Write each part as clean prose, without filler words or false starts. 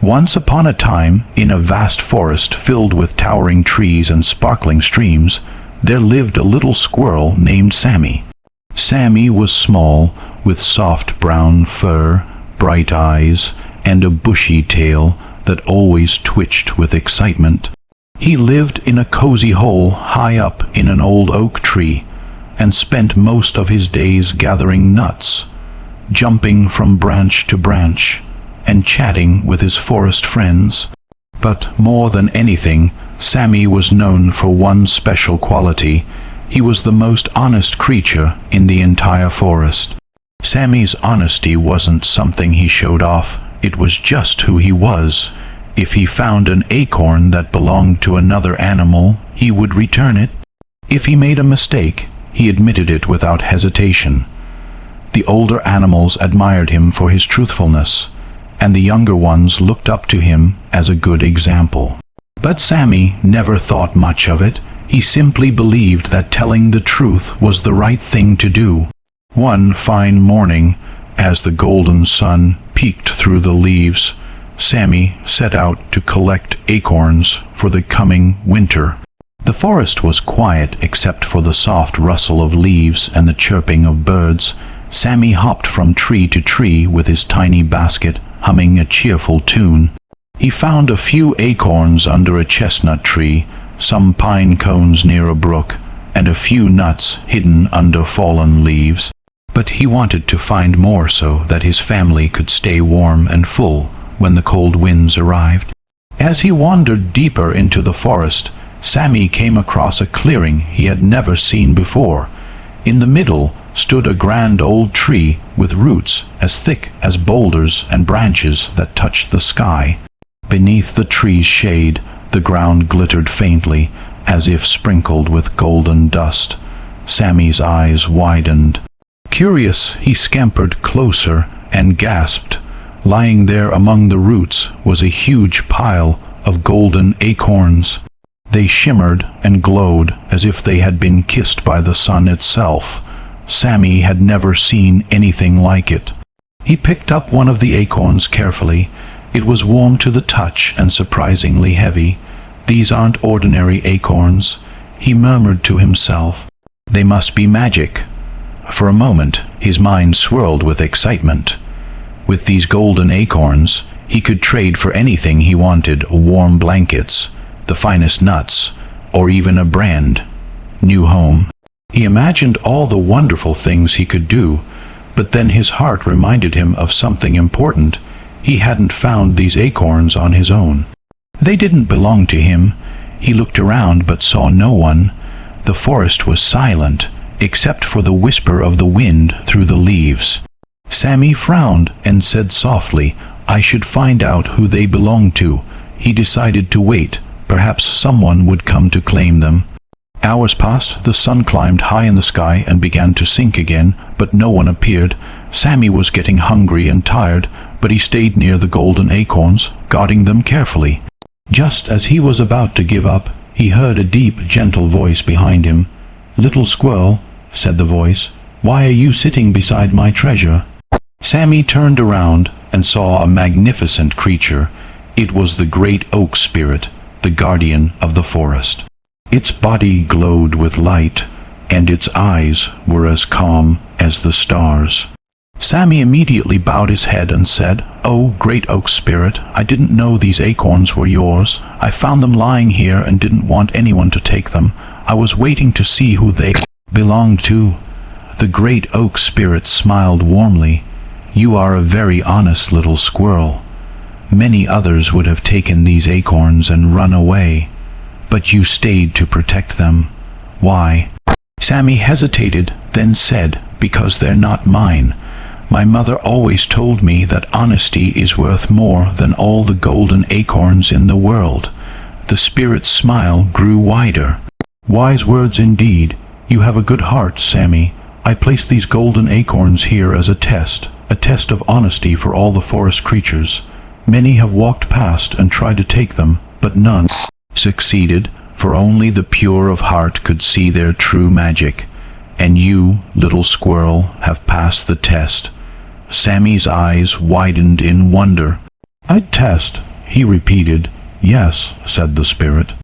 Once upon a time, in a vast forest filled with towering trees and sparkling streams, there lived a little squirrel named Sammy. Sammy was small, with soft brown fur, bright eyes, and a bushy tail that always twitched with excitement. He lived in a cozy hole high up in an old oak tree, and spent most of his days gathering nuts, jumping from branch to branch, and chatting with his forest friends. But more than anything, Sammy was known for one special quality. He was the most honest creature in the entire forest. Sammy's honesty wasn't something he showed off, it was just who he was. If he found an acorn that belonged to another animal, he would return it. If he made a mistake, he admitted it without hesitation. The older animals admired him for his truthfulness, and the younger ones looked up to him as a good example. But Sammy never thought much of it. He simply believed that telling the truth was the right thing to do. One fine morning, as the golden sun peeked through the leaves, Sammy set out to collect acorns for the coming winter. The forest was quiet except for the soft rustle of leaves and the chirping of birds. Sammy hopped from tree to tree with his tiny basket, humming a cheerful tune. He found a few acorns under a chestnut tree, some pine cones near a brook, and a few nuts hidden under fallen leaves. But he wanted to find more so that his family could stay warm and full when the cold winds arrived. As he wandered deeper into the forest, Sammy came across a clearing he had never seen before. In the middle stood a grand old tree with roots as thick as boulders and branches that touched the sky. Beneath the tree's shade, the ground glittered faintly, as if sprinkled with golden dust. Sammy's eyes widened. Curious, he scampered closer and gasped. Lying there among the roots was a huge pile of golden acorns. They shimmered and glowed as if they had been kissed by the sun itself. Sammy had never seen anything like it. He picked up one of the acorns carefully. It was warm to the touch and surprisingly heavy. "These aren't ordinary acorns," he murmured to himself. "They must be magic." For a moment, his mind swirled with excitement. With these golden acorns, he could trade for anything he wanted: warm blankets, the finest nuts, or even a brand new home. He imagined all the wonderful things he could do, but then his heart reminded him of something important. He hadn't found these acorns on his own. They didn't belong to him. He looked around but saw no one. The forest was silent, except for the whisper of the wind through the leaves. Sammy frowned and said softly, "I should find out who they belonged to." He decided to wait. Perhaps someone would come to claim them. Hours passed. The sun climbed high in the sky and began to sink again, but no one appeared. Sammy was getting hungry and tired, but he stayed near the golden acorns, guarding them carefully. Just as he was about to give up, he heard a deep, gentle voice behind him. "Little squirrel," said the voice, "why are you sitting beside my treasure?" Sammy turned around and saw a magnificent creature. It was the great oak spirit, the guardian of the forest. Its body glowed with light, and its eyes were as calm as the stars. Sammy immediately bowed his head and said, "Oh, great oak spirit, I didn't know these acorns were yours. I found them lying here and didn't want anyone to take them. I was waiting to see who they belonged to." The great oak spirit smiled warmly. "You are a very honest little squirrel. Many others would have taken these acorns and run away, but you stayed to protect them. Why?" Sammy hesitated, then said, "Because they're not mine. My mother always told me that honesty is worth more than all the golden acorns in the world." The spirit's smile grew wider. "Wise words indeed. You have a good heart, Sammy. I placed these golden acorns here as a test of honesty for all the forest creatures. Many have walked past and tried to take them, but none succeeded, for only the pure of heart could see their true magic. And you, little squirrel, have passed the test." Sammy's eyes widened in wonder. "A test? he repeated. "Yes," said the spirit.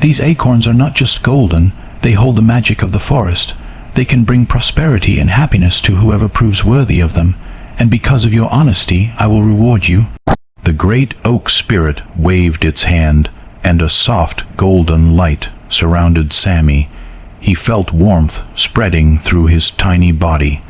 "These acorns are not just golden, they hold the magic of the forest. They can bring prosperity and happiness to whoever proves worthy of them, and because of your honesty, I will reward you." The great oak spirit waved its hand, and a soft golden light surrounded Sammy. He felt warmth spreading through his tiny body.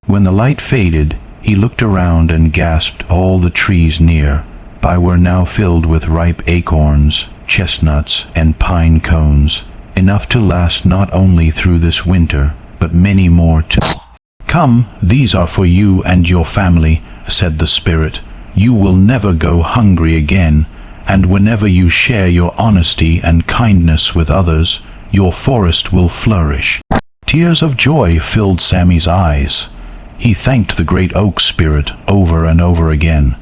When the light faded, he looked around and gasped. All the trees near by were now filled with ripe acorns, chestnuts, and pine cones, enough to last not only through this winter, but many more too. "Come, these are for you and your family," said the spirit. "You will never go hungry again, and whenever you share your honesty and kindness with others, your forest will flourish." Tears of joy filled Sammy's eyes. He thanked the great oak spirit over and over again.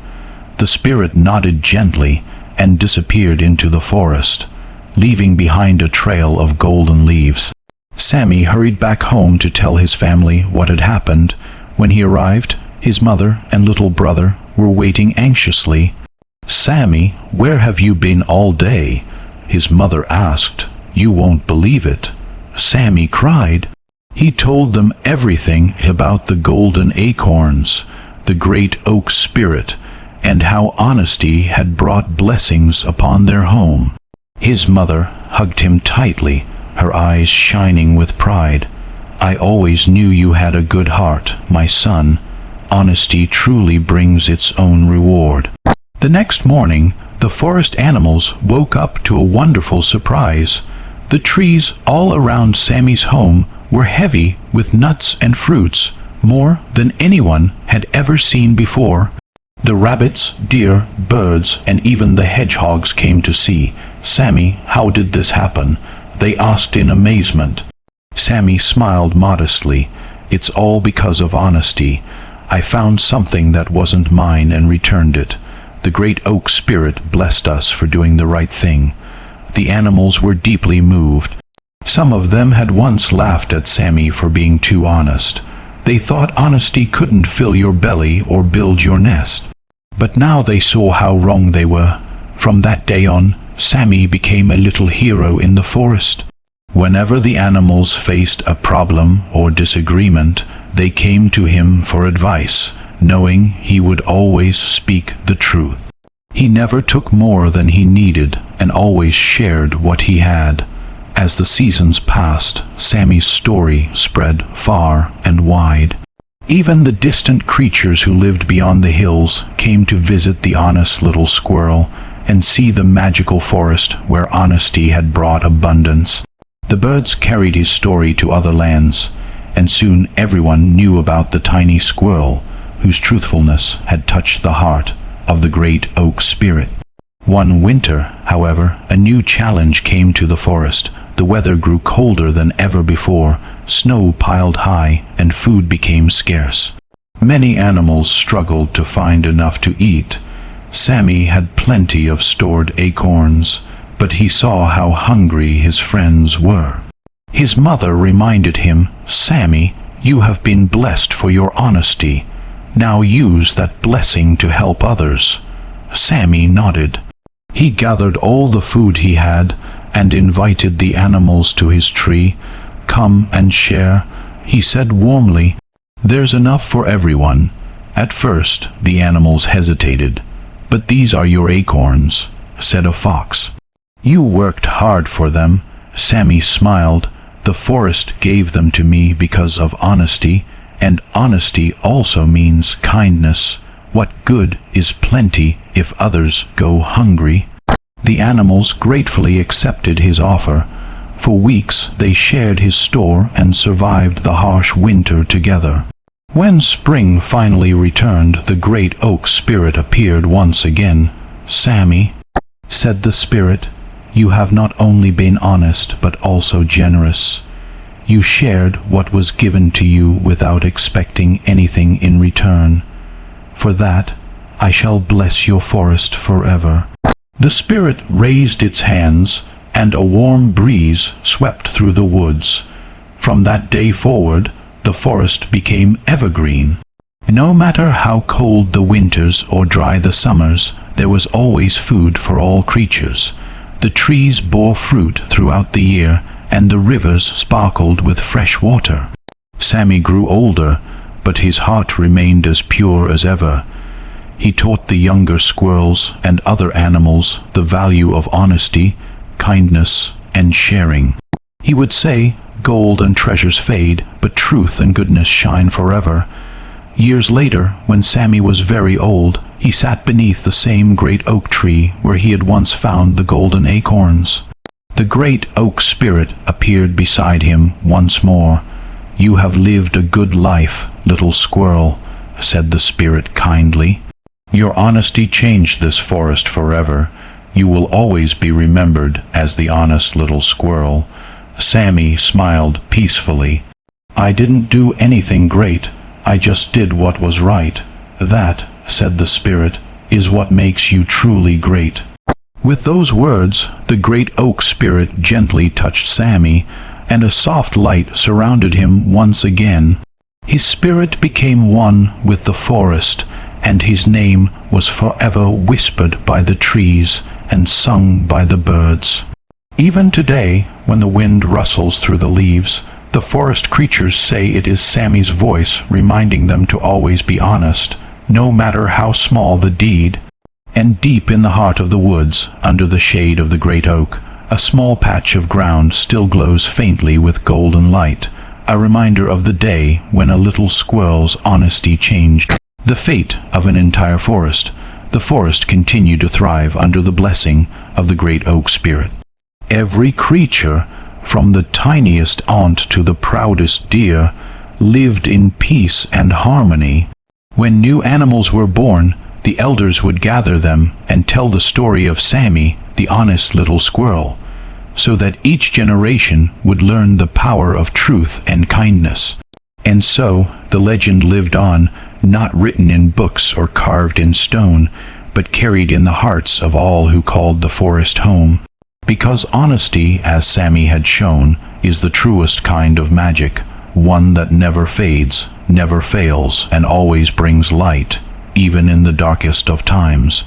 The spirit nodded gently and disappeared into the forest, leaving behind a trail of golden leaves. Sammy hurried back home to tell his family what had happened. When he arrived, his mother and little brother were waiting anxiously. "Sammy, where have you been all day?" his mother asked. "You won't believe it," Sammy cried. He told them everything about the golden acorns, the great oak spirit, and how honesty had brought blessings upon their home. His mother hugged him tightly, her eyes shining with pride. "I always knew you had a good heart, my son. Honesty truly brings its own reward." The next morning, the forest animals woke up to a wonderful surprise. The trees all around Sammy's home were heavy with nuts and fruits, more than anyone had ever seen before. The rabbits, deer, birds, and even the hedgehogs came to see. "Sammy, how did this happen?" they asked in amazement. Sammy smiled modestly. "It's all because of honesty. I found something that wasn't mine and returned it. The great oak spirit blessed us for doing the right thing." The animals were deeply moved. Some of them had once laughed at Sammy for being too honest. They thought honesty couldn't fill your belly or build your nest. But now they saw how wrong they were. From that day on, Sammy became a little hero in the forest. Whenever the animals faced a problem or disagreement, they came to him for advice, knowing he would always speak the truth. He never took more than he needed and always shared what he had. As the seasons passed, Sammy's story spread far and wide. Even the distant creatures who lived beyond the hills came to visit the honest little squirrel and see the magical forest where honesty had brought abundance. The birds carried his story to other lands, and soon everyone knew about the tiny squirrel whose truthfulness had touched the heart of the great oak spirit. One winter, however, a new challenge came to the forest. The weather grew colder than ever before, snow piled high, and food became scarce. Many animals struggled to find enough to eat. Sammy had plenty of stored acorns, but he saw how hungry his friends were. His mother reminded him, "Sammy, you have been blessed for your honesty. Now use that blessing to help others." Sammy nodded. He gathered all the food he had and invited the animals to his tree. "Come and share," he said warmly. "There's enough for everyone." At first, the animals hesitated. "But these are your acorns," said a fox. "You worked hard for them." Sammy smiled. "The forest gave them to me because of honesty, and honesty also means kindness. What good is plenty if others go hungry?" The animals gratefully accepted his offer. For weeks they shared his store and survived the harsh winter together. When spring finally returned, the great oak spirit appeared once again. "Sammy," said the spirit, "you have not only been honest but also generous. You shared what was given to you without expecting anything in return. For that, I shall bless your forest forever." The spirit raised its hands, and a warm breeze swept through the woods. From that day forward, the forest became evergreen. No matter how cold the winters or dry the summers, there was always food for all creatures. The trees bore fruit throughout the year, and the rivers sparkled with fresh water. Sammy grew older, but his heart remained as pure as ever. He taught the younger squirrels and other animals the value of honesty, kindness, and sharing. He would say, "Gold and treasures fade, but truth and goodness shine forever." Years later, when Sammy was very old, he sat beneath the same great oak tree where he had once found the golden acorns. The great oak spirit appeared beside him once more. "You have lived a good life, little squirrel," said the spirit kindly. "Your honesty changed this forest forever. You will always be remembered as the honest little squirrel." Sammy smiled peacefully. "I didn't do anything great. I just did what was right. That," said the spirit, "is what makes you truly great." With those words, the great oak spirit gently touched Sammy, and a soft light surrounded him once again. His spirit became one with the forest, and his name was forever whispered by the trees and sung by the birds. Even today, when the wind rustles through the leaves, the forest creatures say it is Sammy's voice reminding them to always be honest, no matter how small the deed. And deep in the heart of the woods, under the shade of the great oak, a small patch of ground still glows faintly with golden light, a reminder of the day when a little squirrel's honesty changed the fate of an entire forest. The forest continued to thrive under the blessing of the great oak spirit. Every creature, from the tiniest ant to the proudest deer, lived in peace and harmony. When new animals were born, the elders would gather them and tell the story of Sammy, the honest little squirrel, so that each generation would learn the power of truth and kindness. And so the legend lived on, not written in books or carved in stone, but carried in the hearts of all who called the forest home. Because honesty, as Sammy had shown, is the truest kind of magic, one that never fades, never fails, and always brings light, even in the darkest of times.